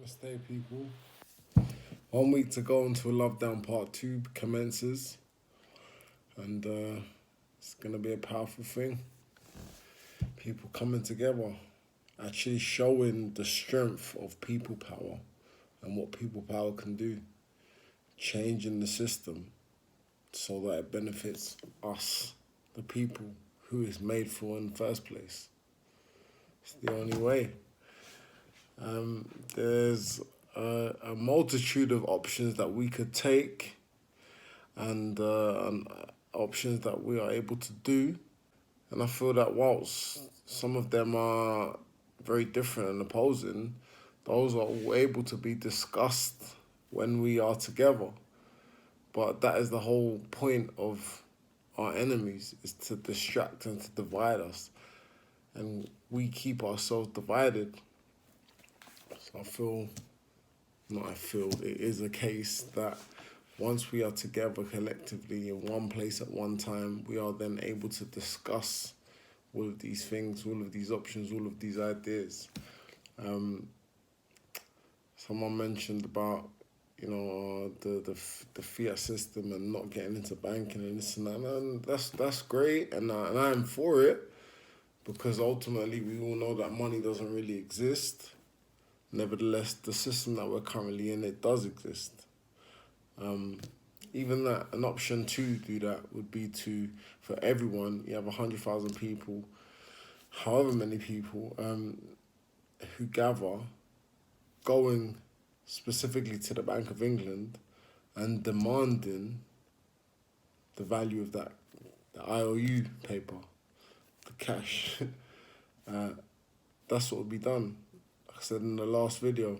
Namaste, people. 1 week to go until Lovedown Part 2 commences, and it's going to be a powerful thing. People coming together, actually showing the strength of people power and what people power can do, changing the system so that it benefits us, the people who it's made for in the first place. It's the only way. There's a multitude of options that we could take and options that we are able to do. And I feel that whilst some of them are very different and opposing, those are all able to be discussed when we are together. But that is the whole point of our enemies, is to distract and to divide us. And we keep ourselves divided. So it is a case that once we are together collectively in one place at one time, we are then able to discuss all of these things, all of these options, all of these ideas. Someone mentioned about the fiat system and not getting into banking and this and that, and that's great, and I'm for it, because ultimately we all know that money doesn't really exist. Nevertheless, the system that we're currently in, it does exist. Even that, an option to do that would be to, for everyone, you have 100,000 people, however many people, who gather, going specifically to the Bank of England and demanding the value of that, the IOU paper, the cash. That's what would be done. Like I said in the last video, it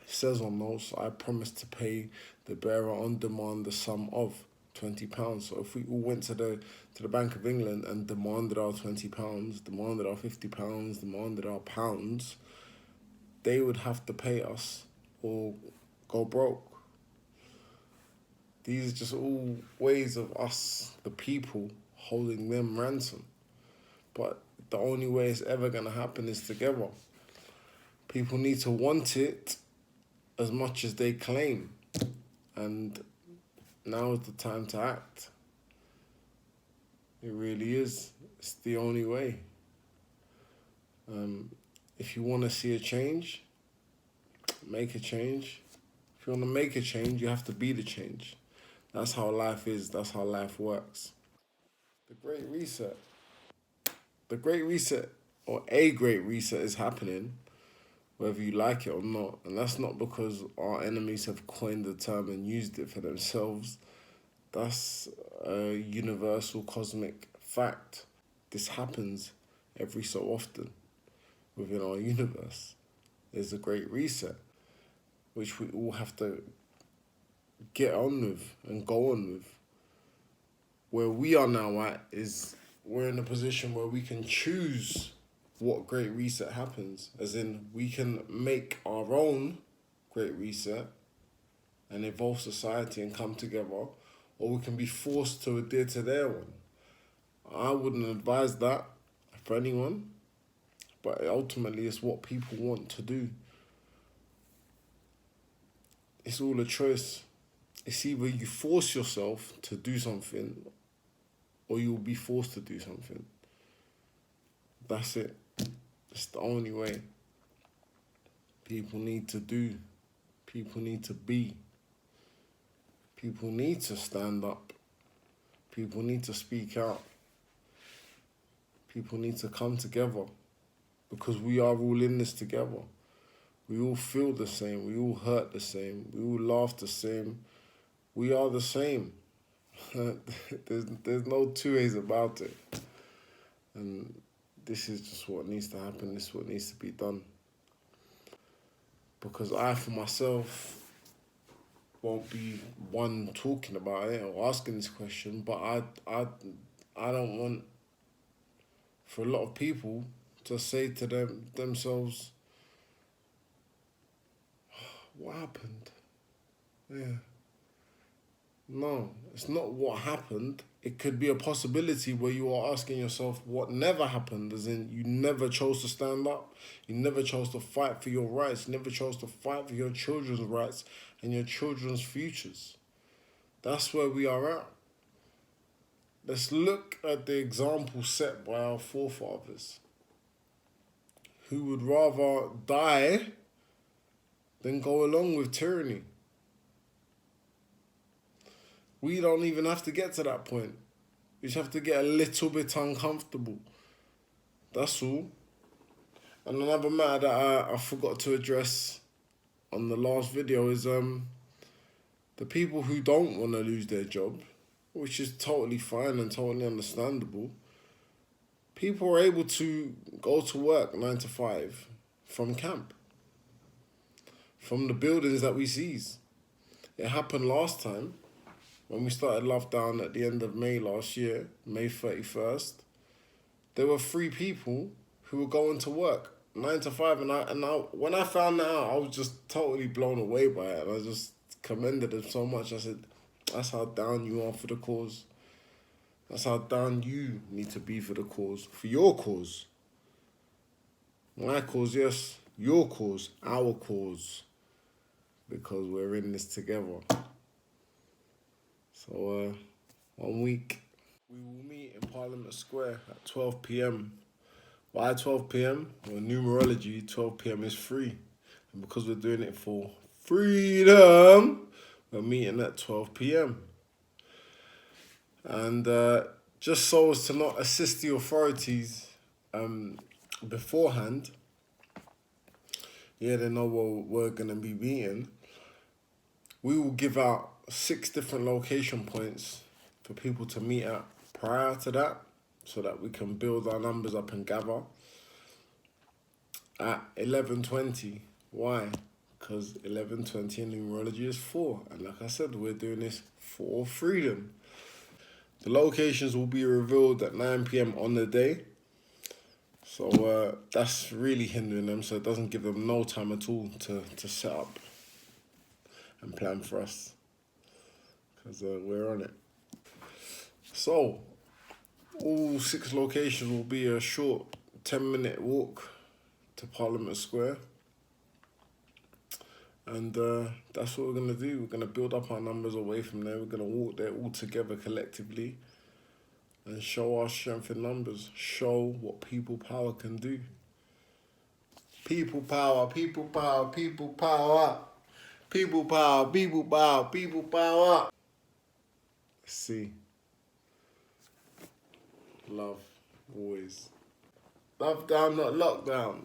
says on those, I promise to pay the bearer on demand the sum of £20. So if we all went to the Bank of England and demanded our £20, demanded our £50, demanded our pounds, they would have to pay us or go broke. These are just all ways of us, the people, holding them ransom. But the only way it's ever going to happen is together. People need to want it as much as they claim. And now is the time to act. It really is. It's the only way. If you want to see a change, make a change. If you want to make a change, you have to be the change. That's how life is. That's how life works. The Great Reset. The Great Reset, or a Great Reset, is happening, whether you like it or not. And that's not because our enemies have coined the term and used it for themselves. That's a universal cosmic fact. This happens every so often within our universe. There's a Great Reset, which we all have to get on with and go on with. Where we are now at is we're in a position where we can choose what Great Reset happens. As in, we can make our own Great Reset and evolve society and come together, or we can be forced to adhere to their one. I wouldn't advise that for anyone, but ultimately it's what people want to do. It's all a choice. It's either you force yourself to do something or you'll be forced to do something. That's it. It's the only way. People need to do. People need to be. People need to stand up. People need to speak out. People need to come together, because we are all in this together. We all feel the same. We all hurt the same. We all laugh the same. We are the same. There's no two ways about it. And this is just what needs to happen. This is what needs to be done. Because I, for myself, won't be one talking about it or asking this question, but I don't want, for a lot of people, to say to themselves, what happened? Yeah. No, it's not what happened. It could be a possibility where you are asking yourself what never happened, as in you never chose to stand up, you never chose to fight for your rights, you never chose to fight for your children's rights and your children's futures. That's where we are at. Let's look at the example set by our forefathers, who would rather die than go along with tyranny. We don't even have to get to that point. We just have to get a little bit uncomfortable. That's all. And another matter that I forgot to address on the last video is the people who don't want to lose their job, which is totally fine and totally understandable. People are able to go to work 9 to 5 from camp, from the buildings that we seize. It happened last time when we started lockdown at the end of May last year, May 31st. There were 3 people who were going to work 9 to 5, and when I found that out, I was just totally blown away by it, and I just commended them so much. I said, that's how down you are for the cause. That's how down you need to be for the cause, for your cause. My cause, yes, your cause, our cause, because we're in this together. So, 1 week, we will meet in Parliament Square at 12 p.m. By 12 p.m, well, numerology, 12 p.m. is free. And because we're doing it for freedom, we're meeting at 12 p.m. And just so as to not assist the authorities beforehand, they know where we're going to be meeting. We will give out 6 different location points for people to meet at prior to that, so that we can build our numbers up and gather at 11:20. Why? Because 11:20 in numerology is 4. And like I said, we're doing this for freedom. The locations will be revealed at 9 p.m. on the day. So that's really hindering them, so it doesn't give them no time at all to set up and plan for us, because we're on it. So, all 6 locations will be a short 10-minute walk to Parliament Square. And that's what we're going to do. We're going to build up our numbers away from there. We're going to walk there all together collectively and show our strength in numbers. Show what people power can do. People power, people power, people power. People power, people power, people power. Let's see. Love, always. Love down, not lockdown.